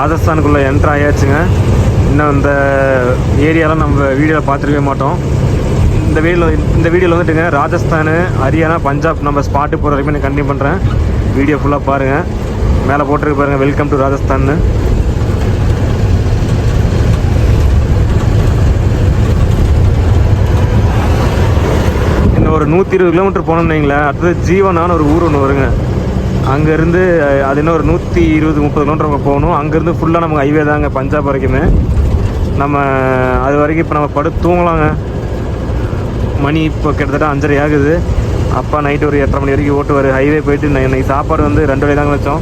ராஜஸ்தானுக்குள்ளே enter ஆயாச்சுங்க. இன்னும் இந்த ஏரியாலாம் நம்ம வீடியோவில் பார்த்துருக்கவே மாட்டோம். இந்த வீடியோவில் வந்துட்டுங்க ராஜஸ்தான், ஹரியானா, பஞ்சாப் நம்ம ஸ்பாட்டு போகிற வரைக்கும் நான் கண்டினியூ பண்ணுறேன். வீடியோ ஃபுல்லாக பாருங்கள். மேலே போட்டிருக்கு பாருங்கள், வெல்கம் டு ராஜஸ்தான். இன்னும் ஒரு 120 கிலோமீட்டர் போனோம்னு வைங்களேன், அடுத்தது ஜீவனான ஒரு ஊர் ஒன்று வருங்க. அங்கேருந்து அது இன்னும் ஒரு 120-130 கிலோமீட்டர் போகணும். அங்கேருந்து ஃபுல்லாக நமக்கு ஹைவே தாங்க பஞ்சாப் வரைக்குமே. நம்ம அது வரைக்கும் இப்போ நம்ம படுத்து தூங்கலாங்க. மணி இப்போ கிட்டத்தட்ட 5:30 ஆகுது. அப்பா நைட்டு ஒரு 8:30 மணி வரைக்கும் ஓட்டுவார். ஹைவே போயிட்டு இன்னைக்கு சாப்பாடு வந்து 2 வேளை தாங்க வச்சோம்.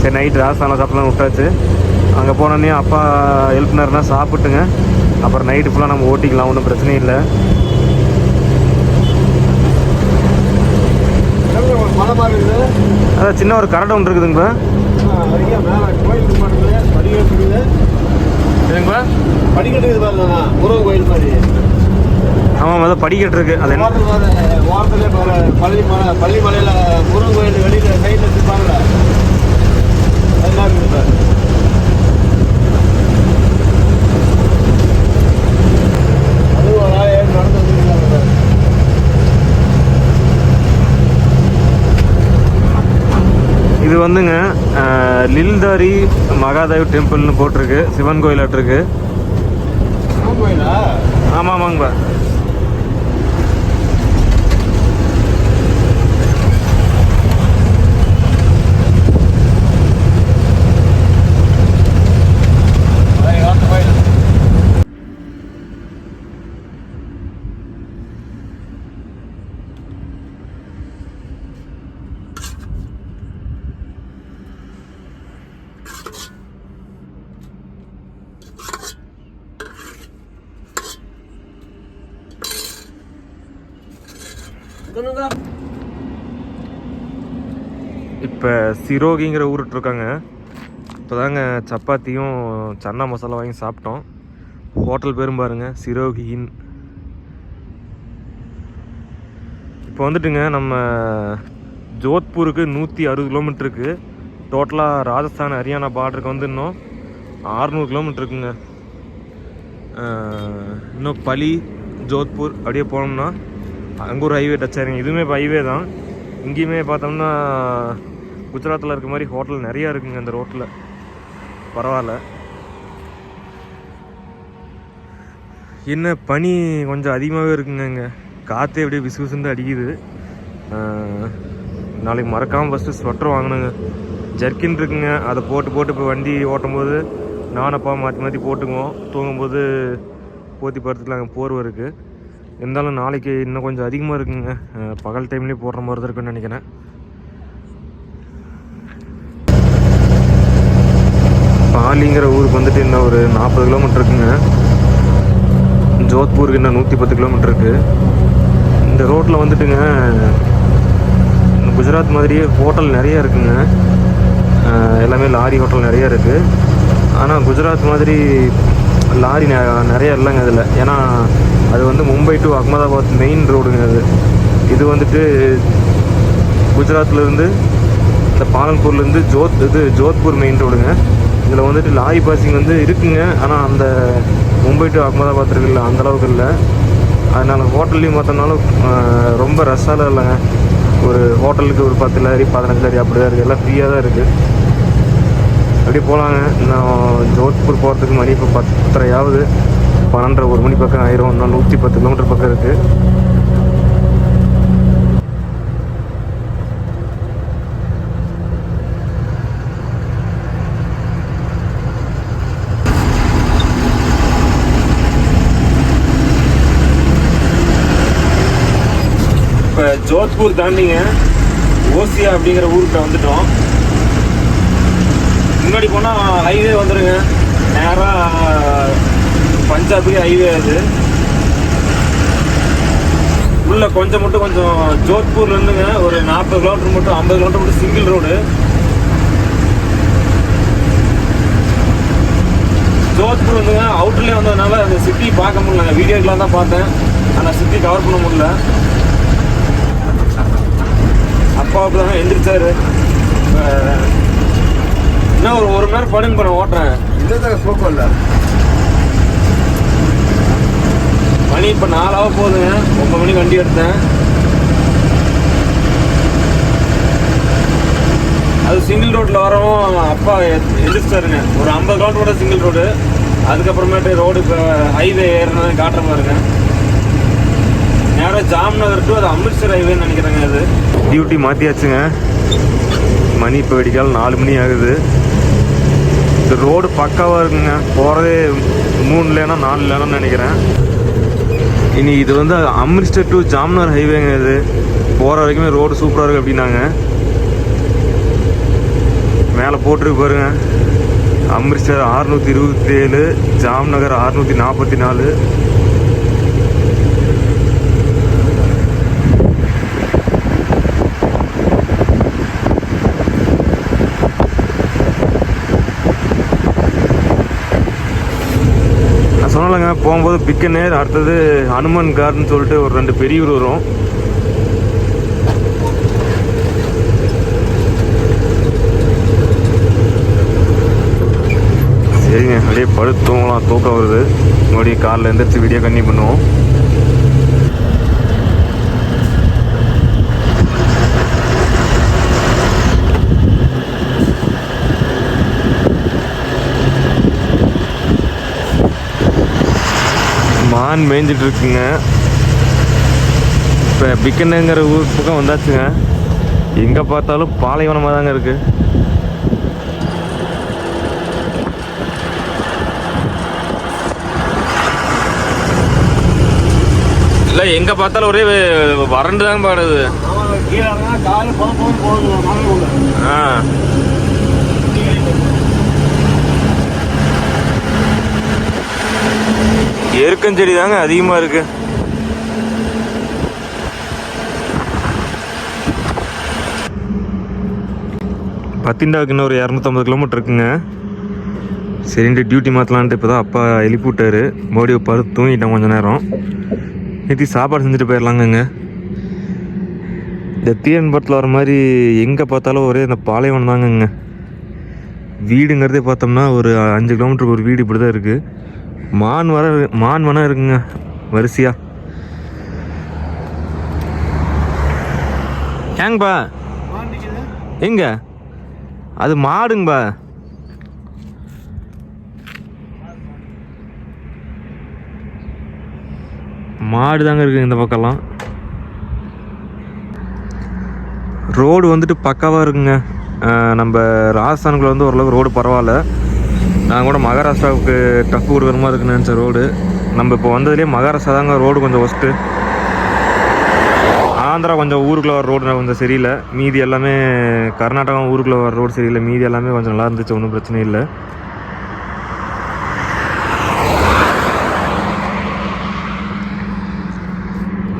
சரி, நைட்டு ராஜஸ்தானில் சாப்பிட்லாம் விட்டாச்சு. அங்கே போனோடனே அப்பா ஹெல்ப் பண்ணாருன்னா சாப்பிட்டுங்க. அப்புறம் நைட்டு ஃபுல்லாக நம்ம ஓட்டிக்கலாம், ஒன்றும் பிரச்சனையும் இல்லை. அதான் சின்ன ஒரு கரடை ஒன்று இருக்குதுங்களா. சரிங்களா, படிக்கட்டு இருக்குது, முருகன் கோயில் மாதிரி. ஆமாம், அதான் படிக்கட்டு இருக்குது. அது வாரத்தில் பள்ளிமலையில் முருகன் கோயில் வெளியில் சைடில் இருப்பாங்கல்ல, அதெல்லாம் இருக்குது சார். அதுவும் ஒரு ஆள் நடந்து வந்துருக்காங்க சார். இது வந்துங்க லில்தாரி மகாதேவ் டெம்பிள்னு போட்டிருக்கு. சிவன் கோயிலாட்டு இருக்கு. ஆமாம் ஆமாங்க. இப்போ சிரோகிங்கிற ஊருட்ருக்காங்க. இப்போ தாங்க சப்பாத்தியும் சன்னா மசாலா வாங்கி சாப்பிட்டோம். ஹோட்டல் பேரும் பாருங்கள், சிரோகின். இப்போ வந்துட்டுங்க நம்ம ஜோத்பூருக்கு 160 கிலோமீட்டருக்கு. டோட்டலாக ராஜஸ்தான் ஹரியானா பார்டருக்கு வந்து இன்னும் 600 கிலோமீட்டர் இருக்குங்க. இன்னும் பலி, ஜோத்பூர் அப்படியே போனோம்னா அங்கே ஒரு ஹைவே டச் ஆயிருங்க. இதுவுமே இப்போ ஹைவே தான். இங்கேயுமே பார்த்தோம்னா குஜராத்தில் இருக்க மாதிரி ஹோட்டல் நிறையா இருக்குங்க அந்த ரோட்டில். பரவாயில்ல. என்ன பனி கொஞ்சம் அதிகமாகவே இருக்குங்க. இங்கே காற்றே அப்படியே விசு விசுந்து அடிக்குது. நாளைக்கு மறக்காமல் ஃபஸ்ட்டு ஸ்வெட்டர் வாங்கணுங்க. ஜர்க்கின் இருக்குங்க, அதை போட்டு இப்போ வண்டி ஓட்டும் போது நானப்பா மாற்றி போட்டுக்குவோம். தூங்கும்போது போற்றி படுத்துக்கலாங்க, போர்வை இருக்குது. இருந்தாலும் நாளைக்கு இன்னும் கொஞ்சம் அதிகமாக இருக்குங்க. பகல் டைம்லேயே போடுற மாதிரி தான் இருக்குன்னு நினைக்கிறேன். பாலிங்கிற ஊருக்கு வந்துட்டு இன்னும் ஒரு 40 கிலோமீட்டர் இருக்குங்க. ஜோத்பூருக்கு இன்னும் 110 கிலோமீட்டர் இருக்குது. இந்த ரோட்டில் வந்துட்டுங்க குஜராத் மாதிரியே ஹோட்டல் நிறையா இருக்குங்க. எல்லாமே லாரி ஹோட்டல் நிறையா இருக்குது. ஆனால் குஜராத் மாதிரி லாரி நிறையா இல்லைங்க அதில். ஏன்னா அது வந்து மும்பை டு அகமதாபாத் மெயின் ரோடுங்க. இது வந்துட்டு குஜராத்லேருந்து இந்த பாலன்பூர்லேருந்து ஜோத்பூர் மெயின் ரோடுங்க. இதில் வந்துட்டு லாரி பாசிங் வந்து இருக்குங்க. ஆனால் அந்த மும்பை டு அகமதாபாத் இருக்குல்ல, அந்தளவுக்கு இல்லை. அதனால் ஹோட்டல்லையும் பார்த்தோம்னாலும் ரொம்ப ரஷ்ஷாலாம் இல்லைங்க. ஒரு ஹோட்டலுக்கு ஒரு 10 லாரி 15 லாரி அப்படி தான் இருக்குது. எல்லாம் ஃப்ரீயாக தான் இருக்குது. அப்படியே போகலாங்க. இன்னும் ஜோத்பூர் போகிறதுக்கு மணி இப்போ 10:30 ஆகுது. 12:30 1 மணி பக்கம் ஆயிரும். இன்னும் 110 கிலோமீட்டர் பக்கம் இருக்குது. இப்போ ஜோத்பூர் தாண்டிங்க ஓசியா அப்படிங்கிற ஊருக்கு வந்துட்டோம். முன்னாடி போனால் ஹைவே வந்துடுங்க. நேராக பஞ்சாபுக்கு ஹைவே. அது உள்ள கொஞ்சம் ஜோத்பூர்லேருந்துங்க ஒரு 40 கிலோமீட்டர் மட்டும் 50 கிலோமீட்டர் மட்டும் சிங்கிள் ரோடு. ஜோத்பூர் வந்துங்க அவுட்டர்லேயே வந்ததுனால அந்த சிட்டி பார்க்க முடியலங்க. வீடியோக்கெலாம் தான் பார்த்தேன், ஆனால் சிட்டி கவர் பண்ண முடியல. அப்பாவுக்கு தாங்க எந்திரிச்சாரு. இன்னும் ஒரு மணி நேரம் படுங்க போறேன் ஓட்டுறேன். இன்னும் தூக்கம் இல்லை. மணி இப்போ 4 ஆக போகுதுங்க. 9 மணிக்கு வண்டி எடுத்தேன். அது சிங்கிள் ரோட்டில் வரவும் அப்பா எதிர்த்தாருங்க. ஒரு 50 கிலோமீட்டரோட சிங்கிள் ரோடு. அதுக்கப்புறமேட்டு ரோடு இப்போ ஹைவே ஏறினது காட்டுற பாருங்க. நேராக ஜாம்நகர் டு அது அமிர்த்சர் ஹைவேன்னு நினைக்கிறேங்க. அது டியூட்டி மாற்றியாச்சுங்க. மணி இப்போ வெடிக்கால 4 மணி ஆகுது. இந்த ரோடு பக்காவாக இருக்குங்க. போகிறதே 3 லேனா 4 லேனான்னு நினைக்கிறேன். இனி இது வந்து அமிர்த்சர் டு ஜாம்நகர் ஹைவேங்க. இது போகிற வரைக்குமே ரோடு சூப்பராக இருக்குது அப்படின்னாங்க. மேலே போட்டிருக்கு பாருங்க. அமிர்த்சர் 627, ஜாம்நகர் 644. நான் சொன்னலைங்க, போகும்போது பிக்கனேர், அடுத்தது ஹனுமன் கார்டன் சொல்லிட்டு ஒரு 2 பெரிய ஊர் வரும். சரிங்க, அப்படியே படுத்து தூங்கலாம். தூக்கம் வருது. மறுபடியும் காலைல எழுந்திரிச்சு வீடியோ கண்டினியூ பண்ணுவோம். மான் மேய்ஞ்சிட்டு இருக்குங்க. இப்போ பிக்கனுங்கிற ஊர் பக்கம் வந்தாச்சுங்க. எங்கே பார்த்தாலும் பாலைவனமாக தாங்க இருக்குது. இல்லை, எங்கே பார்த்தாலும் ஒரே வறண்டு தாங்க பாடுது. ஆ, எருக்கஞ்செடி தாங்க அதிகமாக இருக்கு. பத்திண்டாவுக்கு இன்னும் ஒரு 250 கிலோமீட்டர் இருக்குங்க. சரின்ட்டு டியூட்டி மாற்றலான்ட்டு இப்போ தான் அப்பா எழுப்பி விட்டாரு. மறுபடியும் படுத்து தூங்கிட்டேன் கொஞ்சம் நேரம். நேற்று சாப்பாடு செஞ்சுட்டு போயிடலாங்கங்க. இந்த தீரன் படத்தில் வர மாதிரி எங்கே பார்த்தாலும் ஒரே இந்த பாலைவனம் தாங்கங்க. வீடுங்கிறதே பார்த்தோம்னா ஒரு 5 கிலோமீட்டருக்கு ஒரு வீடு இப்படி தான் இருக்குது. மான் வனம் இருக்குங்க வரிசையா. ஏங்கப்பா எங்க அது மாடுங்கப்பா. மாடு தாங்க இருக்குங்க இந்த பக்கம்லாம். ரோடு வந்துட்டு பக்காவாக இருக்குங்க. நம்ம ராஜஸ்தானுக்குள்ள வந்து ஓரளவுக்கு ரோடு பரவாயில்ல. நான் கூட மகாராஷ்டிராவுக்கு டஃப் கொடுக்குற மாதிரி இருக்குன்னு நினச்ச ரோடு. நம்ம இப்போ வந்ததுலேயே மகாராஷ்டிரா தாங்க ரோடு கொஞ்சம் ஒஸ்ட்டு. ஆந்திரா கொஞ்சம் ஊருக்குள்ளே வர ரோடு கொஞ்சம் சரியில்லை. மீதி எல்லாமே கர்நாடகா ஊருக்குள்ளே வர ரோடு சரியில்லை. மீதி எல்லாமே கொஞ்சம் நல்லா இருந்துச்சு, ஒன்றும் பிரச்சனை இல்லை.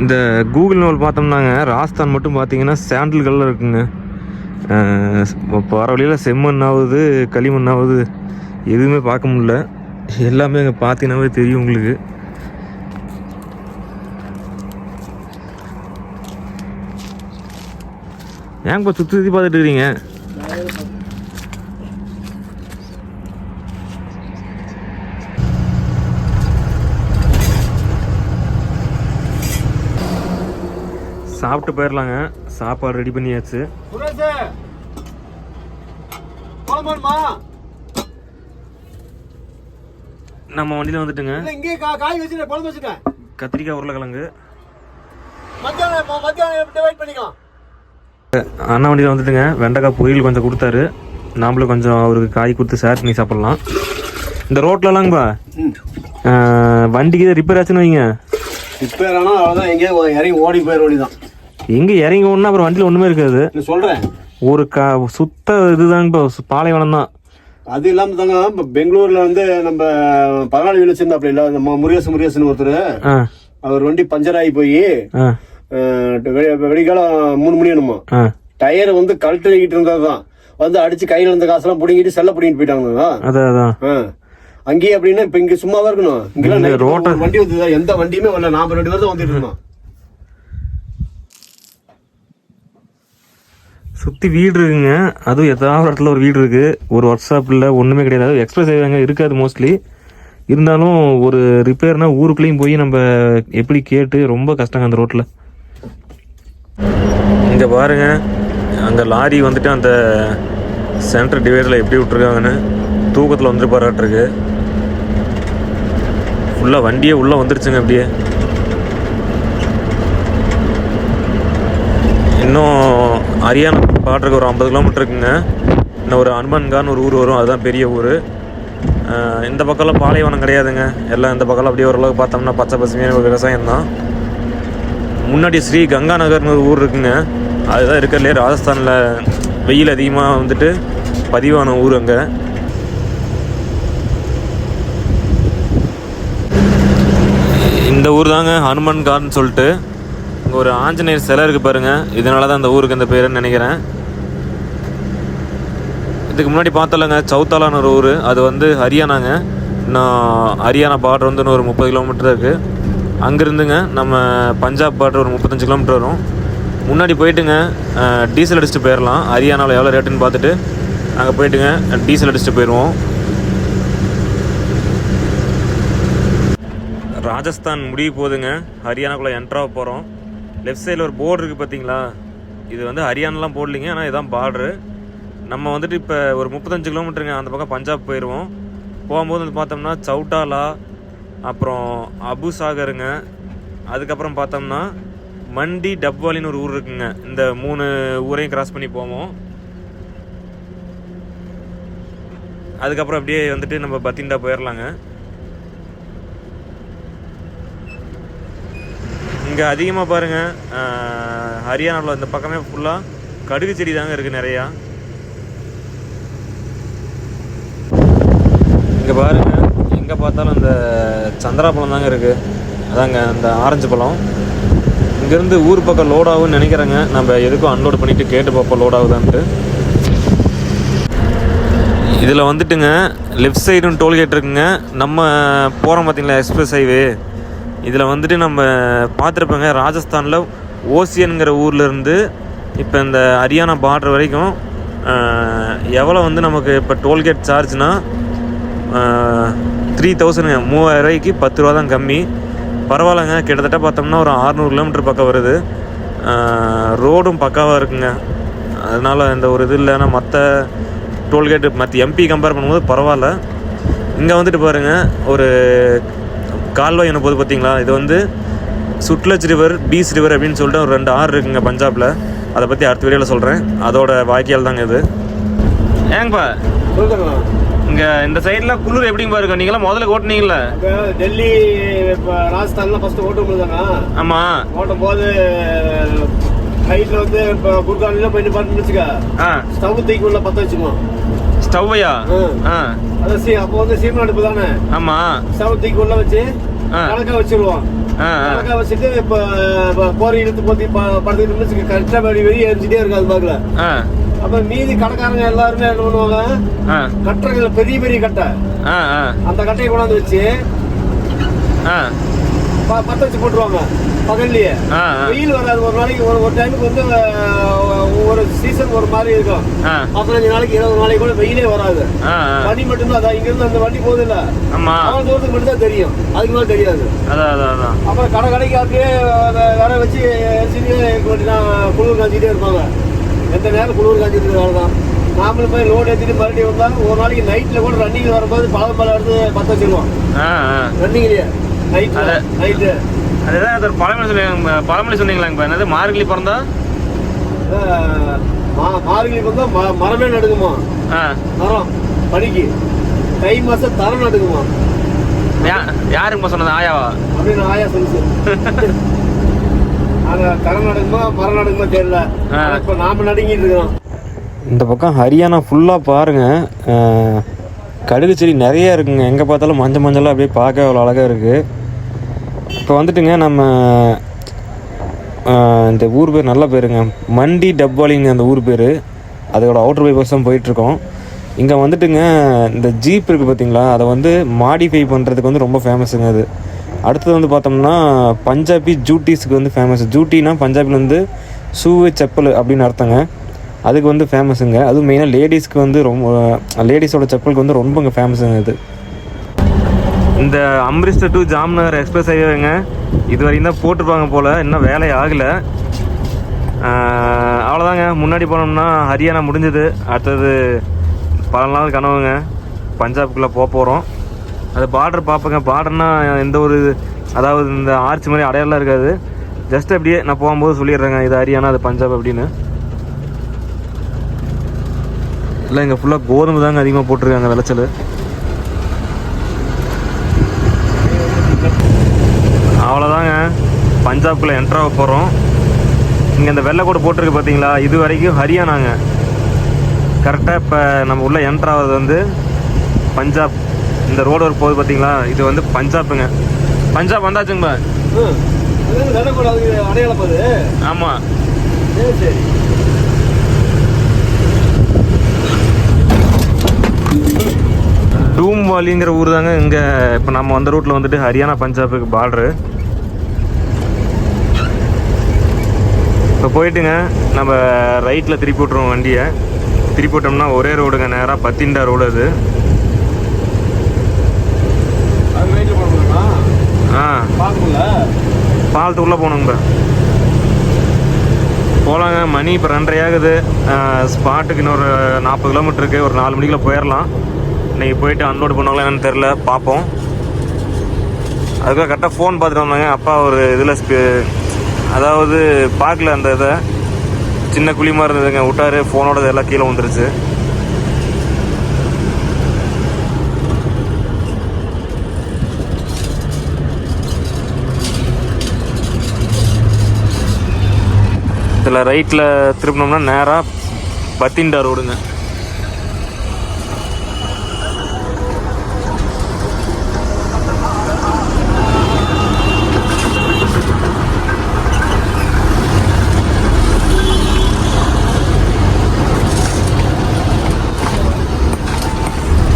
இந்த கூகுள் மேப் பார்த்தோம்னாங்க ராஜஸ்தான் மட்டும் பார்த்தீங்கன்னா சாண்டில்கள்லாம் இருக்குங்க. போகிற வழியில் செம்மண்ணாவது களிமண்ணாவது எதுவுமே பார்க்க முடியல. எல்லாமே அங்கே பார்த்தீங்கன்னாவே தெரியும் உங்களுக்கு. ஏங்கப்பா சுற்றி சுற்றி பார்த்துட்டு இருக்கிறீங்க? சாப்பிட்டு போயிடலாங்க. சாப்பாடு ரெடி பண்ணியாச்சு. நம்ம வண்டியில வந்துட்டுங்க. கத்திரிக்காய், உருளைக்கிழங்கு. அண்ணா வண்டியில வந்துட்டுங்க. வெண்டைக்காய் பொரியல் கொஞ்சம் கொடுத்தாரு. நாமளும் கொஞ்சம் அவருக்கு காய் கொடுத்து ஷேர் பண்ணி சாப்பிடலாம். இந்த ரோட்லலாங்கப்பா வண்டிக்கு ரிப்பேர் ஆச்சுன்னு வைங்க. ரிப்பேர் ஆனால் அவ்வளோதான், எங்கேயோ இறங்கி ஓடி போயிட வேண்டியதான். எங்கே இறங்கி ஓடனா அப்புறம் வண்டியில் ஒன்றுமே இருக்காது. சொல்கிறேன், ஒரு சுத்த இதுதாங்க பாலைவனம் தான். அது இல்லாமல் தாங்க இப்போ பெங்களூரில் வந்து நம்ம பகலாளி விளைச்சிருந்தா அப்படி இல்லை. நம்ம முருகேசன் ஒருத்தர், அவர் வண்டி பஞ்சர் ஆகி போய் வெடிக்காலம் 3 மணி என்னமோ டயர் வந்து கழட்டிக்கிட்டு இருந்ததுதான் வந்து அடிச்சு கையில இருந்த காசெல்லாம் பிடிங்கிட்டு செல்ல பிடிங்கிட்டு போயிட்டாங்க. அதான் அங்கேயே அப்படின்னா இப்ப இங்க சும்மாதான் இருக்கணும். இங்கெல்லாம் வண்டி வந்து எந்த வண்டியுமே வரல. 42 பேர் தான் வந்துட்டு இருந்தோம். சுற்றி வீடு இருக்குங்க. அதுவும் ஏதாவது இடத்துல ஒரு வீடு இருக்குது. ஒரு ஒர்க் ஷாப் இல்லை, ஒன்றுமே கிடையாது. எக்ஸ்பிரஸ் ஹைவேங்க இருக்காது மோஸ்ட்லி. இருந்தாலும் ஒரு ரிப்பேர்னால் ஊருக்குள்ளேயும் போய் நம்ம எப்படி கேட்டு ரொம்ப கஷ்டங்க அந்த ரோட்டில். இங்கே பாருங்கள், அங்கே லாரி வந்துட்டு அந்த சென்டர் டிவைடரில் எப்படி விட்ருக்காங்கன்னு தூக்கத்தில் வந்துட்டு பாராட்டுருக்கு. ஃபுல்லாக வண்டியே உள்ளே வந்துருச்சுங்க. அப்படியே இன்னும் ஹரியானா பாட்டுருக்கு ஒரு 50 கிலோமீட்டர் இருக்குங்க. இன்னும் ஒரு அனுமன்கான்னு ஒரு ஊர் வரும், அதுதான் பெரிய ஊர். இந்த பக்கம்லாம் பாலைவனம் கிடையாதுங்க. எல்லாம் இந்த பக்கம்லாம் அப்படியே ஓரளவுக்கு பார்த்தோம்னா பச்சை பசுமையான விவசாயம் தான். முன்னாடி ஸ்ரீ கங்கா நகர்னு ஒரு ஊர் இருக்குங்க. அதுதான் இருக்கிறதுலே ராஜஸ்தானில் வெயில் அதிகமாக வந்துட்டு பதிவான ஊர். அங்கே இந்த ஊர் தாங்க ஹனுமன்கார்னு சொல்லிட்டு. இங்கே ஒரு ஆஞ்சநேயர் சிலை இருக்குது பாருங்கள். இதனால தான் அந்த ஊருக்கு இந்த பேருன்னு நினைக்கிறேன். இதுக்கு முன்னாடி பார்த்தோம்லங்க சௌத்தாலான ஒரு ஊர், அது வந்து ஹரியானாங்க. இன்னும் ஹரியானா பார்டர் வந்து ஒரு 30 கிலோமீட்டர் இருக்குது. அங்கேருந்துங்க நம்ம பஞ்சாப் பார்டர் ஒரு 35 கிலோமீட்டர் வரும். முன்னாடி போயிட்டுங்க டீசல் அடிச்சுட்டு போயிடலாம். ஹரியானாவில் எவ்வளோ ரேட்டுன்னு பார்த்துட்டு அங்கே போயிட்டுங்க டீசல் அடிச்சுட்டு போயிடுவோம். ராஜஸ்தான் முடிய போகுதுங்க. ஹரியானாக்குள்ளே என்ட்ராக போகிறோம். லெஃப்ட் சைடில் ஒரு போர்டு இருக்குது பார்த்தீங்களா, இது வந்து ஹரியானாலாம் போடலிங்க, ஆனால் இதுதான் பார்டரு. நம்ம வந்துட்டு இப்போ ஒரு 35 கிலோமீட்டருங்க அந்த பக்கம் பஞ்சாப் போயிடுவோம். போகும்போது வந்து பார்த்தோம்னா சௌட்டாலா, அப்புறம் அபுசாகருங்க, அதுக்கப்புறம் பார்த்தோம்னா மண்டி டப்வாலின்னு ஒரு ஊர் இருக்குங்க. இந்த 3 ஊரையும் கிராஸ் பண்ணி போவோம். அதுக்கப்புறம் அப்படியே வந்துட்டு நம்ம பத்திண்டா போயிடலாங்க. இங்கே அதிகமாக பாருங்கள் ஹரியானாவில் இந்த பக்கமே ஃபுல்லாக கடுகு செடி தாங்க இருக்குது நிறையா. இங்கே பாருங்கள், எங்கே பார்த்தாலும் அந்த சந்திரா பழம் தாங்க இருக்குது. அதாங்க அந்த ஆரஞ்சு பழம். இங்கேருந்து ஊர் பக்கம் லோட் ஆகும்னு நினைக்கிறேங்க. நம்ம எதுக்கும் அன்லோட் பண்ணிவிட்டு கேட்டு பார்ப்போம் லோட் ஆகுதான்ட்டு. இதில் வந்துட்டுங்க லெஃப்ட் சைடும் டோல்கேட் இருக்குங்க. நம்ம போகிறோம் பார்த்தீங்களா எக்ஸ்பிரஸ் ஹைவே, இதில் வந்துட்டு நம்ம பார்த்துருப்போங்க ராஜஸ்தானில் ஓசியனுங்கிற ஊர்லேருந்து இப்போ இந்த ஹரியானா பார்டர் வரைக்கும் எவ்வளோ வந்து நமக்கு இப்போ டோல்கேட் சார்ஜ்னால் 3000 3000 ரூபாய்க்கு 10 ரூபா தான் கம்மி. பரவாயில்லைங்க, கிட்டத்தட்ட பார்த்தோம்னா ஒரு 600 கிலோமீட்டர் பக்கம் வருது. ரோடும் பக்காவாக இருக்குங்க. அதனால் இந்த ஒரு இது இல்லைன்னா மற்ற டோல்கேட்டு மற்ற எம்பி கம்பேர் பண்ணும்போது பரவாயில்ல. இங்கே வந்துட்டு பாருங்கள் ஒரு கால்வாய் என்ன போகுது பார்த்தீங்களா, இது வந்து சுட்லஜ் ரிவர், பீஸ் ரிவர் அப்படின்னு சொல்லிட்டு ஒரு 2 ஆறு இருக்குங்க பஞ்சாபில். அதை பற்றி அடுத்த வீடியோவில் சொல்கிறேன். அதோட வாய்க்கால் தாங்க இது. ஏங்கப்பா இங்கே இந்த சைடில் குளிர் எப்படிங்க பாருங்க, நீங்களாம் முதல்ல ஓட்டுனீங்களா? டெல்லி ராஜஸ்தான்லாம் ஃபஸ்ட்டு ஓட்டும் தானே. ஆமாம், ஓட்டும் போது நைட்டில் வந்து இப்போ குர்கானில் போய் பார்த்து வச்சுக்க ஸ்டவ் தூக்கி உள்ள பற்ற வச்சுக்குவோம். ஸ்டவ்வையா? அதான் அப்போ வந்து சீமன் அடுப்பு தானே. ஆமாம், ஸ்டவ் தூக்கி உள்ள வச்சு கணக்காக வச்சிருவோம். கணக்காக வச்சுட்டு இப்போ கோரி இழுத்து போத்தி படுத்துக்கிட்டு வச்சுக்க கரெக்டாக வெளியே எரிஞ்சிட்டே இருக்கு அது பார்க்கல. அப்ப மீதி கடைக்காரங்க எல்லாருமே என்ன பண்ணுவாங்க, கட்டுறதுல பெரிய பெரிய கட்டை, அந்த கட்டையை கொண்டாந்து வச்சு பத்த வச்சு போட்டுருவாங்க பகல்லையே. வெயில் வராது. ஒரு நாளைக்கு ஒரு டைமுக்கு வந்து ஒரு சீசன் ஒரு மாதிரி இருக்கும். 15 நாளைக்கு 20 நாளைக்கு கூட வெயிலே வராது. வண்டி மட்டும்தான். அதான் இங்க இருந்து அந்த வண்டி போகுது இல்ல, அவன் தூரத்துக்கு மட்டும் தான் தெரியும், அதுக்கு மேலே தெரியாது. அப்புறம் கடைக்கு அப்படியே வர வச்சு குளிர் காய்ச்சிட்டே இருப்பாங்க. எந்த நேரம் குளிர் காய்ச்சிட்டு வேலை தான். நாமளும் போய் லோடு ஏற்றிட்டு மறுபடியும் வந்தால் ஒரு நாளைக்கு நைட்டில் கூட ரன்னிங் வரும்போது பழம் எடுத்து பற்ற வச்சிருவோம். ரன்னிங்லேயே நைட்டு. அதுதான் ஒரு பழமொழி சொன்னீங்களாங்க. என்னது மார்கழி பிறந்தா மார்கழி பிறந்தா மரமே நடுங்குமா, மரம் பனிக்கு. தை மாசம் தரம் நடுங்குமா. யாருக்குமா சொன்னது? ஆயாவா? அப்படின்னு ஆயா சொல்லுச்சு. தரம் நடுங்குமா மரம் நடுங்குமா தெரியல. இப்போ நாம நடுங்கிட்டு இருக்கிறோம். இந்த பக்கம் ஹரியானா ஃபுல்லாக பாருங்கள் கடுகு செடி நிறையா இருக்குங்க. எங்கே பார்த்தாலும் மஞ்சளாக அப்படியே பார்க்க அவ்வளோ அழகாக இருக்குது. இப்போ வந்துட்டுங்க நம்ம இந்த ஊர் பேர் நல்ல பேருங்க, மண்டி டப்வாலிங்க அந்த ஊர் பேர். அதோட அவுட்டர் பைபாஸ் தான் போயிட்டுருக்கோம். இங்கே வந்துட்டுங்க இந்த ஜீப் இருக்குது பார்த்தீங்களா, அதை வந்து மாடிஃபை பண்ணுறதுக்கு வந்து ரொம்ப ஃபேமஸுங்க அது. அடுத்தது வந்து பார்த்தோம்னா பஞ்சாபி ஜூட்டிஸுக்கு வந்து ஃபேமஸ். ஜூட்டினா பஞ்சாபில் வந்து ஷூவு செப்பல் அப்படின்னு அர்த்தங்க. அதுக்கு வந்து ஃபேமஸுங்க. அதுவும் மெயினாக லேடிஸ்க்கு வந்து ரொம்ப லேடிஸோட செப்பலுக்கு வந்து ரொம்ப இங்கே ஃபேமஸுங்க இது. இந்த அம்ரிஸ்டர் டு ஜாம்நகர் எக்ஸ்பிரஸ் ஹைவேங்க இது வரைக்கும் தான் போட்டிருப்பாங்க போல், இன்னும் வேலை ஆகலை. அவ்வளோதாங்க. முன்னாடி போனோம்னா ஹரியானா முடிஞ்சது. அடுத்தது பல நாள் கனவுங்க பஞ்சாப்குள்ளே போகிறோம். அது பார்டர் பார்ப்பேங்க. பார்டர்னா எந்த ஒரு அதாவது இந்த ஆர்ச்சி மாதிரி அடையாளம் இருக்காது. ஜஸ்ட் அப்படியே நான் போகும்போது சொல்லிடுறேங்க இது ஹரியானா அது பஞ்சாப் அப்படின்னு. இல்லை இங்கே ஃபுல்லாக கோதுமை தாங்க அதிகமாக போட்டிருக்காங்க விளைச்சல். அவ்வளோதாங்க, பஞ்சாப்குள்ளே என்ட்ராக போகிறோம். இங்கே இந்த வெள்ளை கோடு போட்டிருக்கு பார்த்தீங்களா, இது வரைக்கும் ஹரியானாங்க. கரெக்டாக இப்போ நம்ம உள்ள என்ட்ராவது வந்து பஞ்சாப். இந்த ரோடு ஒர்க் போகுது பார்த்தீங்களா, இது வந்து பஞ்சாப்புங்க. பஞ்சாப் வந்தாச்சுங்க. ஆமாம், டூம் வாலிங்கிற ஊர் தாங்க இங்கே. இப்போ நம்ம வந்த ரூட்டில் வந்துட்டு ஹரியானா பஞ்சாபுக்கு பார்டரு. இப்போ போயிட்டுங்க நம்ம ரைட்டில் திருப்பி விட்ருவோம் வண்டியை. திருப்பி விட்டோம்னா ஒரே ரோடுங்க, நேராக பத்திண்டா ரோடு அது. பாலத்துக்குள்ளே போகணுங்க. போகலாங்க. மணி இப்போ 2:30 ஆகுது. ஸ்பாட்டுக்கு இன்னொரு 40 கிலோமீட்டர் இருக்குது. ஒரு 4 மணிக்குள்ளே போயிடலாம். இன்றைக்கி போயிட்டு அன்லோட் பண்ணுவாங்களா என்னன்னு தெரில, பார்ப்போம். அதுக்காக கரெக்டாக ஃபோன் பார்த்துட்டு வந்தாங்க. அப்பா ஒரு இதில் அதாவது பார்க்கல, அந்த இதை சின்ன குழி மாதிரி இருந்ததுங்க, விட்டாரு. ஃபோனோட எல்லாம் கீழே வந்துருச்சு. இதில் ரைட்டில் திருப்பினோம்னா நேராக பத்திண்டா ரோடுங்க.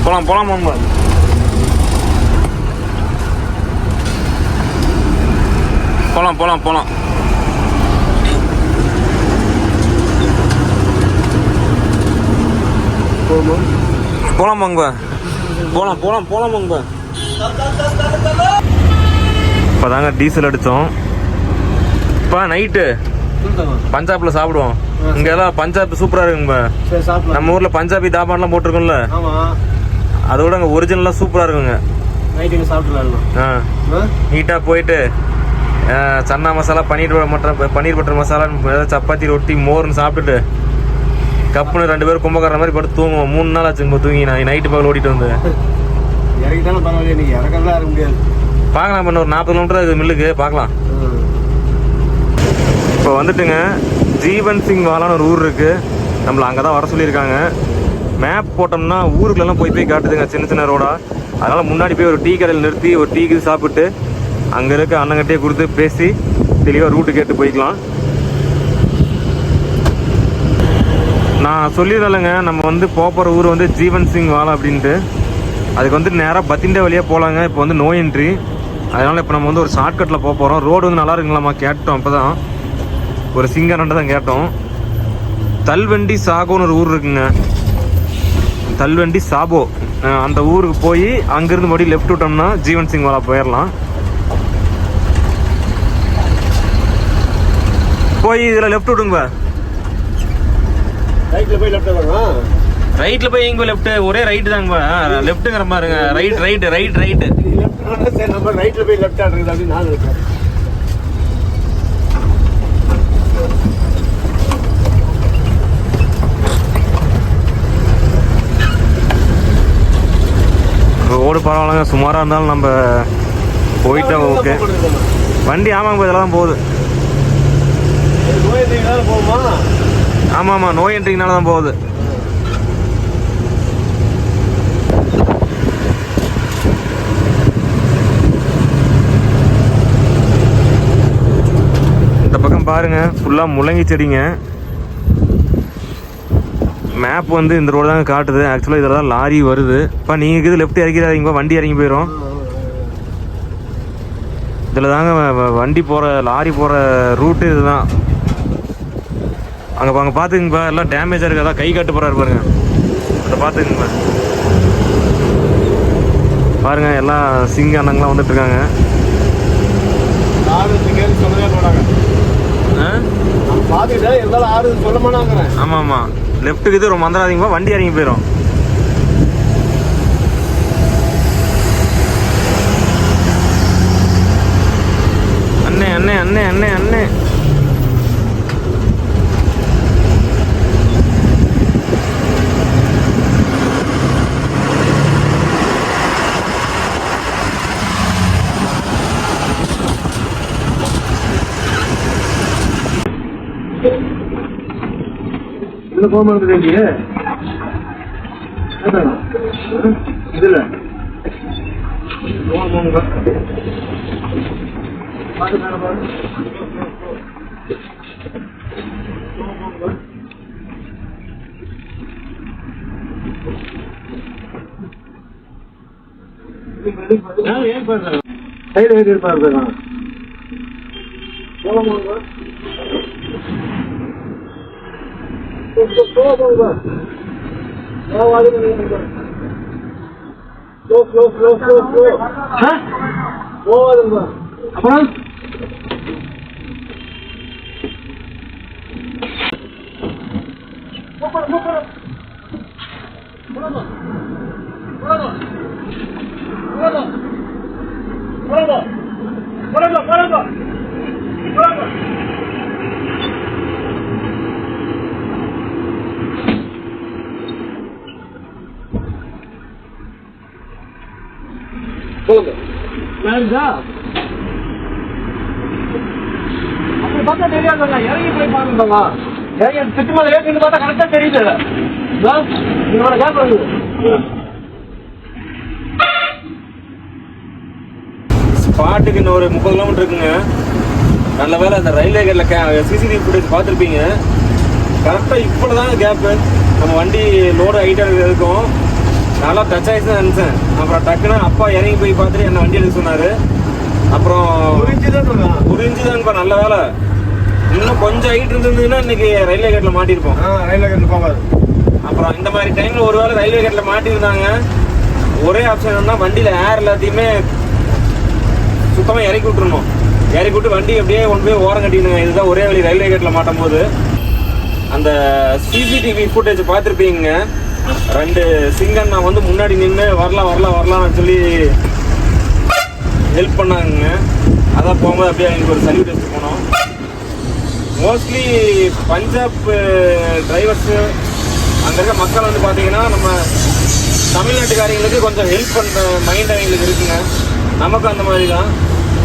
போலாம் போலாம் போங்க. போலாம் போலாம் போலாம். போலாம் வாங்க. போலாம் போலாம் போலாம் வாங்க. இப்போதாங்க டீசல் அடித்தோம். இப்போ நைட்டு பஞ்சாப்ல சாப்பிடுவோம். இங்க எல்லாம் பஞ்சாப் சூப்பரா இருக்குங்க. நம்ம ஊர்ல பஞ்சாபி தாபான்லாம் போட்டிருக்கோம்ல, அதோட அங்கே ஒரிஜினலாக சூப்பராக இருக்குங்க. நீட்டாக போயிட்டு சன்னா மசாலா, பன்னீர் பட்டர் மசாலா, சப்பாத்தி, ரொட்டி, மோர்னு சாப்பிட்டுட்டு கப்புன்னு 2 பேரும் கும்பக்கார மாதிரி படுத்து தூங்குவோம். 3 நாள் ஆச்சு தூங்கி. நான் நைட்டு பகல் ஓடிட்டு வந்து பார்க்கலாம். பண்ண ஒரு 40 கிலோமீட்டர் இது மில்லுக்கு பார்க்கலாம். இப்போ வந்துட்டுங்க ஜீவன் சிங் வாலான்னு ஒரு ஊர் இருக்குது. நம்மளை அங்கே தான் வர சொல்லியிருக்காங்க. மேப் போட்டோம்னா ஊருக்குள்ளெல்லாம் போய் காட்டுதுங்க, சின்ன சின்ன ரோடா. அதனால் முன்னாடி போய் ஒரு டீ கடையில் நிறுத்தி ஒரு டீ சாப்பிட்டு அங்கே இருக்க அண்ணங்கிட்டே கொடுத்து பேசி தெளிவாக ரூட்டு கேட்டு போய்க்கலாம். நான் சொல்லிடுறேங்க, நம்ம வந்து போகிற ஊர் வந்து ஜீவன் சிங் வாலா அப்படின்ட்டு. அதுக்கு வந்து நேராக பத்திண்டா வழியாக போகலாங்க. இப்போ வந்து நோ என்ட்ரி. அதனால் இப்போ நம்ம வந்து ஒரு ஷார்ட்கட்டில் போக போகிறோம். ரோடு வந்து நல்லா இருக்குங்களாம்மா கேட்டோம். இப்போ தான் ஒரு சிங்கரண்ட தான் கேட்டோம். தல்வண்டி சாகோன்னு ஒரு ஊர் இருக்குங்க, தல்வண்டி சாபோ. அந்த ஊருக்கு போய் அங்கேருந்து மறுபடியும் லெஃப்ட் விட்டோம்னா ஜீவன் சிங் வாலா போயிடலாம். போய் இதில் லெஃப்ட் விட்டுங்க. ரைட்ல போய் எங்க லெஃப்ட், ஒரே ரைட் தாங்க. லெஃப்ட்ங்கிற பாருங்க. Right right right right. நம்ம ரைட்ல போய் லெஃப்ட் ஆடுறது அப்படின்னு நான் இருக்கேன். ரோடு பரவாயில்லங்க, சுமாராக இருந்தாலும் நம்ம போயிட்டா ஓகே. வண்டி ஆமாங்க இதில் தான் போகுது. ஆமாம் ஆமாம், நோய் என்ட்ரிங்கனால தான் போகுது. இந்த பக்கம் பாருங்க, ஃபுல்லாக முள்ளங்கி செடிங்க. மேப் வந்து இந்த ரோடு தாங்க காட்டுது. ஆக்சுவலாக இதில் தான் லாரி வருது. இப்போ நீங்கள் இது லெஃப்ட் இறக்கிறாதீங்க, வண்டி இறங்கி போயிடும். இதில் தாங்க வண்டி போகிற லாரி போகிற ரூட்டு இதுதான். அங்கே பார்த்துக்குங்கப்பா, எல்லாம் டேமேஜாக இருக்குது. அதான் கை காட்டு போகிறாரு பாருங்க, அதை பார்த்துக்குங்கப்பா. பாருங்க எல்லாம் சிங்க அண்ணங்களாம் வந்துட்டு இருக்காங்க. ஆமாம் ஆமாம், லெஃப்ட்டுக்கு இது ரொம்ப வந்துடாதீங்கப்பா, வண்டி இறங்கி போயிடும். அண்ணே அண்ணே அண்ணே அண்ணே அண்ணே, போக மாட்டேங்க இதுல ஏன் பண்றேன் சைடு இருப்பாரு அப்புறம் அப்படி பார்த்தா தெரியாதுங்க, இறங்கி போய் பாருங்க. இறங்கி திட்டு மேல ஏற்றிட்டு பார்த்தா கரெக்டா தெரியுது. உங்களோட கேப் வருது. ஸ்பாட்டுக்கு இன்னும் ஒரு 30 கிலோமீட்டர் இருக்குங்க. நல்ல வேலை அந்த ரயில்வே கேட்ல சிசிடிவி ஃபுட்டேஜ் பார்த்துருப்பீங்க. கரெக்டாக இப்போதாங்க கேப்பு. நம்ம வண்டி லோடு ஹைட்டாக இருக்கும். நல்லா டச் ஆகிடுச்சு நினச்சேன். அப்புறம் டக்குன்னு அப்பா இறங்கி போய் பார்த்துட்டு என்ன வண்டி எடுக்க சொன்னார். அப்புறம் புரிஞ்சுதான்ப்பா, நல்ல வேலை. இன்னும் கொஞ்சம் ஹைட் இருந்ததுன்னா இன்னைக்கு ரயில்வே கேட்டில் மாட்டியிருப்போம். ரயில்வே கேட்டில் போகாது. அப்புறம் இந்த மாதிரி டைமில் ஒரு வேளை ரயில்வே கேட்டில் மாட்டியிருந்தாங்க. ஒரே ஆப்ஷன் என்னன்னா வண்டியில் ஏர் எல்லாத்தையுமே சுத்தமாக இறக்கி விட்டுருணும். இறக்கி விட்டு வண்டி அப்படியே கொண்டு போய் ஓரம் கட்டிக்கணுங்க. இதுதான் ஒரே வழி ரயில்வே கேட்டில் மாட்டும் போது. அந்த சிசிடிவி ஃபுட்டேஜ் பார்த்துருப்பீங்க. 2 சிங்கன் நான் வந்து முன்னாடி நின்று வரலாம்னு சொல்லி ஹெல்ப் பண்ணாங்க. அதான் போகும்போது அப்படியே எனக்கு ஒரு சல்யூட் எடுத்து போனோம். மோஸ்ட்லி பஞ்சாப் டிரைவர்ஸு அங்கே இருக்க மக்கள் வந்து பார்த்தீங்கன்னா நம்ம தமிழ்நாட்டுக்காரங்களுக்கு கொஞ்சம் ஹெல்ப் பண்ணுற மைண்ட் அவங்களுக்கு இருக்குங்க. நமக்கும் அந்த மாதிரி தான்.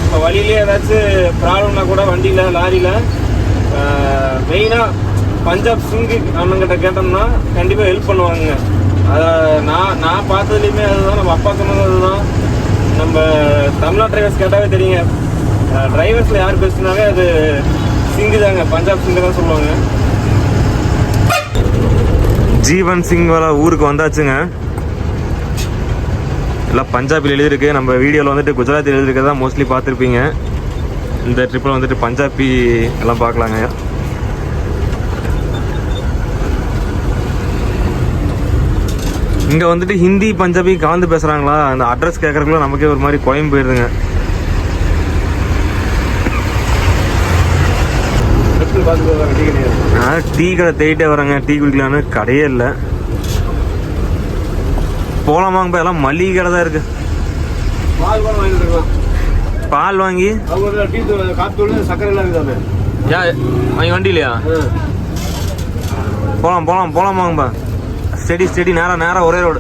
இப்போ வழியிலே ஏதாச்சும் ப்ராப்ளம்னா கூட வண்டியில் லாரியில் மெயினாக பஞ்சாப் சிங்கு அண்ணங்கிட்ட கேட்டோம்னா கண்டிப்பாக ஹெல்ப் பண்ணுவாங்க. அதை நான் பார்த்ததுலேயுமே அதுதான், நம்ம அப்பா சொன்னது அதுதான். நம்ம தமிழ்நாடு டிரைவர்ஸ் கேட்டாவே தெரியுங்க, டிரைவர்ஸில் யார் பெஸ்ட்னாவே அது சிங்கு தாங்க, பஞ்சாப் சிங்கு தான் சொல்லுவாங்க. ஜீவன் சிங் ஊருக்கு வந்தாச்சுங்க. எல்லாம் பஞ்சாபில் எழுதியிருக்கு. நம்ம வீடியோவில் வந்துட்டு குஜராத்தில் எழுதியிருக்கதான் மோஸ்ட்லி பார்த்துருப்பீங்க. இந்த ட்ரிப்பில் வந்துட்டு பஞ்சாபி எல்லாம் பார்க்கலாங்க. இங்கே வந்துட்டு ஹிந்தி பஞ்சாபி கலந்து பேசுகிறாங்களா, அந்த அட்ரஸ் கேட்குறதுக்குள்ள நமக்கே ஒரு மாதிரி குழம்பு போயிடுதுங்க. டீ கடை தேடிட்டே வராங்க, டீ குடிக்கலான்னு கடையே இல்லை. போகலாமாங்க, எல்லாம் மளிகை கடை தான் இருக்கு. பால் வாங்கி வாங்கி வண்டி இல்லையா? போகலாமாங்கப்பா. ஸ்டெடி நேராக ஒரே ரோடு.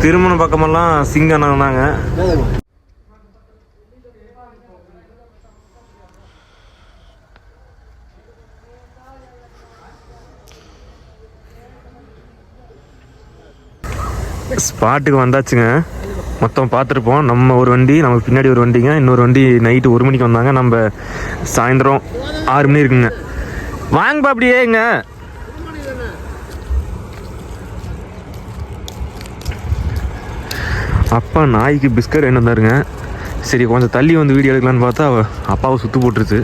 திருமண பக்கமெல்லாம் சிங்கம் தாங்க. ஸ்பாட்டுக்கு வந்தாச்சுங்க. மொத்தம் பார்த்துருப்போம். நம்ம ஒரு வண்டி, நமக்கு பின்னாடி ஒரு வண்டிங்க, இன்னொரு வண்டி நைட்டு 1 மணிக்கு வந்தாங்க. நம்ம சாயந்தரம் 6 மணி இருக்குங்க. வாங்கப்பா அப்படியேங்க. அப்பா நாய்க்கு பிஸ்கட் என்ன இருந்தாருங்க. சரி கொஞ்சம் தள்ளி வந்து வீடியோ எடுக்கலான்னு பார்த்தா அப்பாவை சுற்று போட்டுருச்சு.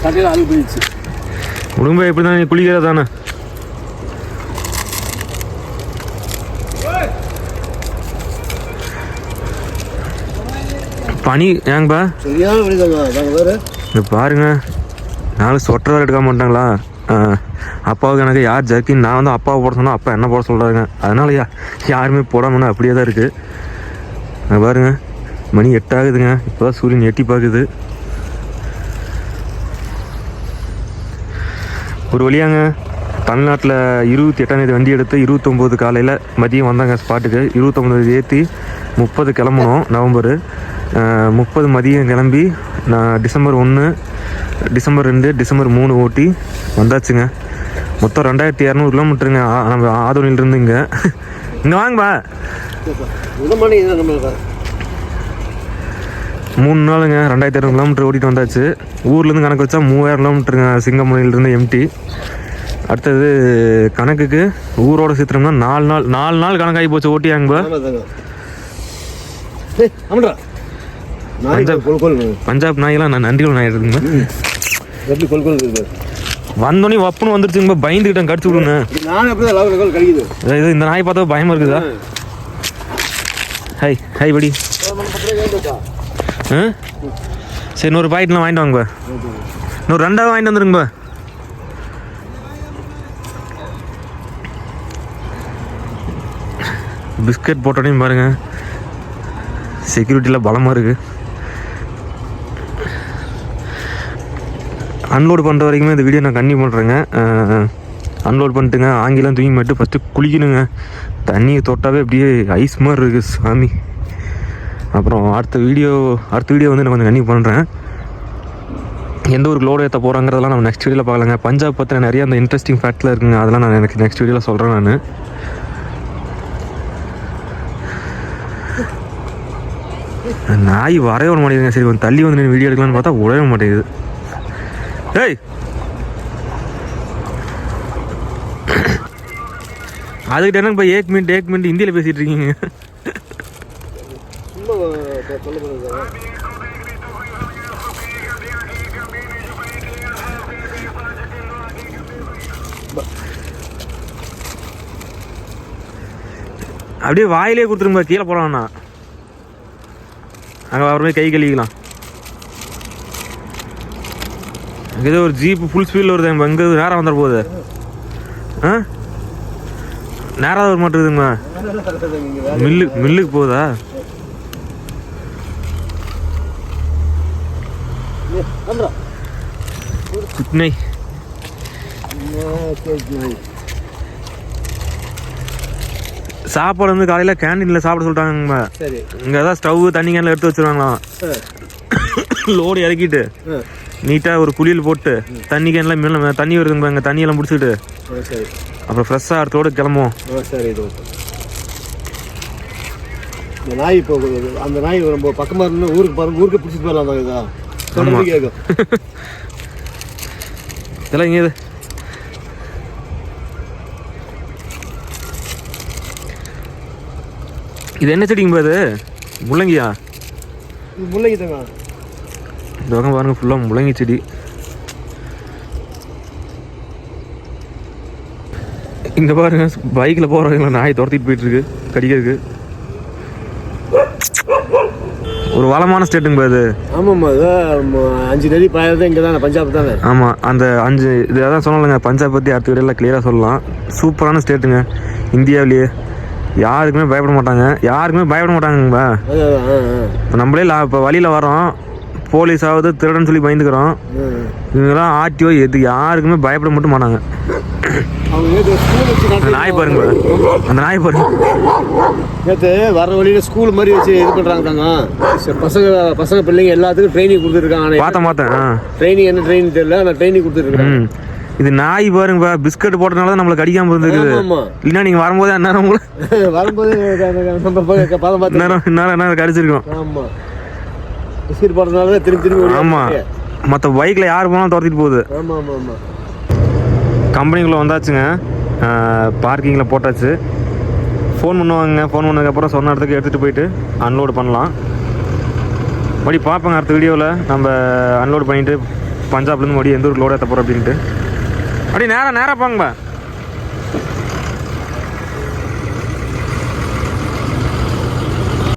கடையில் ஆள் போயிடுச்சு. உடம்பு எப்படி தான் குளிக்கிற தானே. பனி ஏங்கப்பா சரியான இது பாருங்க. நாலு சொட்டர் வேறு எடுக்க மாட்டாங்களா. அப்பாவுக்கு எனக்கு யார் ஜர்க்கின் நான் வந்து அப்பாவை போட சொன்னால் அப்பா என்ன போட சொல்கிறாங்க. அதனால யாருமே போடாமன்னா அப்படியே தான் இருக்குது. பாருங்க மணி 8 ஆகுதுங்க. இப்போ தான் சூரியன் எட்டி பார்க்குது. ஒரு வழியாங்க தமிழ்நாட்டில் 28ஆம் தேதி வண்டி எடுத்து 29 காலையில் மதியம் வந்தாங்க ஸ்பாட்டுக்கு. 29 ஏற்றி 30 கிளம்பணும். நவம்பர் 30 மதியம் கிளம்பி நான் டிசம்பர் 1 டிசம்பர் 2 டிசம்பர் 3 ஓட்டி வந்தாச்சுங்க. மொத்தம் 2200 கிலோமீட்டருங்க. நம்ம ஆதோனிலிருந்து இங்கே வாங்கப்பா 3 நாளுங்க 2200 கிலோமீட்டர் ஓட்டிகிட்டு வந்தாச்சு. ஊர்லேருந்து கணக்கு வச்சா 3000 கிலோமீட்டருங்க சிங்கமணிலேருந்து எம்டி. அடுத்தது கணக்குக்கு ஊரோட சேர்த்துனோம்னா 4 நாள் கணக்காகி போச்சு ஓட்டியாங்கப்பா. பஞ்சாப் நாயெல்லாம் நான் நன்றிகள் நாய் இருக்குங்க. வந்தோடனே வப்புன்னு வந்துருச்சுங்க. பயந்துக்கிட்டேன் கடிச்சு விடுங்க. இது இந்த நாய் பார்த்தா பயமா இருக்குதா. ஹை ஹை படி. சரி இன்னொரு பாக்கெட்லாம் வாங்கிட்டு வாங்கப்பா. இன்னொரு 2 வாங்கிட்டு வந்துருங்கப்பா. பிஸ்கட் போட்டோடையும் பாருங்கள் செக்யூரிட்டியில் பலமாக இருக்குது. அன்லோட் பண்ணுற வரைக்குமே இந்த வீடியோ நான் கண்டினியூ பண்ணுறேங்க. அன்லோட் பண்ணிட்டுங்க ஆங்கிலம் தூங்கி மட்டும் ஃபஸ்ட்டு குளிக்கணுங்க. தண்ணியை தொட்டாவே அப்படியே ஐஸ் மாதிரி இருக்குது சாமி. அப்புறம் அடுத்த வீடியோ வந்து நான் கொஞ்சம் கண்டினியூ பண்ணுறேன். எந்த ஒரு லோடு ஏற்ற போகிறாங்கிறதெல்லாம் நம்ம நெக்ஸ்ட் வீடியோவில் பார்க்கலாங்க. பஞ்சாப் பற்றின நிறைய அந்த இன்ட்ரெஸ்டிங் ஃபேக்ட்லாம் இருக்குங்க. அதெல்லாம் நான் எனக்கு நெக்ஸ்ட் வீடியோவில் சொல்கிறேன். நான் நாய் வரவே விட மாட்டேங்குதுங்க. சரி கொஞ்சம் தள்ளி வந்து வீடியோ எடுக்கலான்னு பார்த்தா விடவே மாட்டேங்குது. ஏய் அதுக்கிட்ட என்ன இப்போ 1 மினிட் ஹிந்தியில் பேசிகிட்டு இருக்கீங்க. அப்படியே வாயிலே கொடுத்துருங்க. கீழே போகலாம்ண்ணா அங்கே அவருமே கை கழுவிக்கலாம். ஏதோ ஒரு ஜீப்பு ஃபுல் ஸ்பீடில் வருது. எங்கே நேரம் வந்துட போகுது. நேரம் வர மாட்டேங்குதுங்க. மில்லுக்கு போகுதா. குட்னை சாப்பாடு வந்து காலையில் கேண்டீனில் சாப்பிட சொல்லிட்டாங்க. இங்கே தான் ஸ்டவ் தண்ணி கேனில் எடுத்து வச்சுருவாங்களாம். லோடு இறக்கிட்டு நீட்டாக ஒரு குளியல் போட்டு தண்ணி கேனில் மேலே தண்ணி வருதுங்க. இங்கே தண்ணியெல்லாம் பிடிச்சிக்கிட்டு அப்புறம் ஃப்ரெஷ்ஷாக அடுத்தோடு கிளம்புவோம். சரி இந்த நாய் இப்போ அந்த நாய் ரொம்ப பக்கமாக இருந்து ஊருக்கு பிடிச்சிட்டு போயிடலாம். இதெல்லாம் இங்கே இது என்ன செடிங்க அது? முள்ளங்கியா? முள்ளங்கி தாங்க. இந்த பக்கம் பாருங்க ஃபுல்லாக முள்ளங்கி செடி. இங்கே பாருங்க பைக்கில் போகிறவங்கள நாய் துரத்திட்டு போயிட்டு இருக்கு கடிக்கிறதுக்கு. ஒரு வளமான ஸ்டேட்டுங்க அது. ஆமாம்மா 5 நதி பாயறது இங்கே தானே பஞ்சாப் தானே. ஆமாம் அந்த 5 இது அதான் சொன்னாலங்க. பஞ்சாப் பற்றி அடுத்த வீடியோவில் கிளியராக சொல்லலாம். சூப்பரான ஸ்டேட்டுங்க இந்தியாவிலேயே. யாருக்குமே பயப்பட மாட்டாங்கப்பா. நம்மளே இப்போ வழியில் வரோம் போலீஸ் ஆகுது திருடன்னு சொல்லி பயந்துக்கிறோம். இவங்கெல்லாம் ஆர்டிஓ எது யாருக்குமே பயப்பட மட்டும் மாட்டாங்க. அந்த நாய் பாருங்க. நேற்று வர வழியில் ஸ்கூல் மாதிரி வச்சு இது பண்ணுறாங்க தாங்க. பசங்க பிள்ளைங்க எல்லாத்துக்கும் ட்ரைனிங் கொடுத்துருக்காங்க. பார்த்தேன் ட்ரைனிங் என்ன ட்ரைனிங் தெரியல. அந்த ட்ரைனிங் கொடுத்துருக்காங்க. இது நாய் பாருங்கப்பா, பிஸ்கட் போட்டனால தான் நம்மளுக்கு அடிக்காம இருந்துருக்குது. ஆமா இல்லைன்னா நீங்க வரும்போது அந்நேரம் உங்களை வரும்போது நம்ம பதம் பார்த்து நேரம் கடிச்சிருக்கோம். ஆமா பிஸ்கட் போடுறதுனால தான் திரும்பி திரும்பி ஆமா, மற்ற பைக்கில் யார் போனாலும் துரத்திட்டு போகுது. ஆமா ஆமா ஆமா. கம்பெனிக்குள்ளே வந்தாச்சுங்க, பார்க்கிங்கில் போட்டாச்சு. ஃபோன் பண்ணுவாங்க, ஃபோன் பண்ணதுக்கப்புறம் சொன்ன இடத்துக்கு எடுத்துகிட்டு போயிட்டு அன்லோடு பண்ணலாம். மறுபடி பார்ப்போங்க அடுத்த வீடியோவில் நம்ம அன்லோடு பண்ணிவிட்டு பஞ்சாப்லேருந்து மறுபடியும் எந்த ஒரு லோடு ஏற்ற போகிறோம் அப்படின்ட்டு. அப்படி நேராக போங்கப்பா.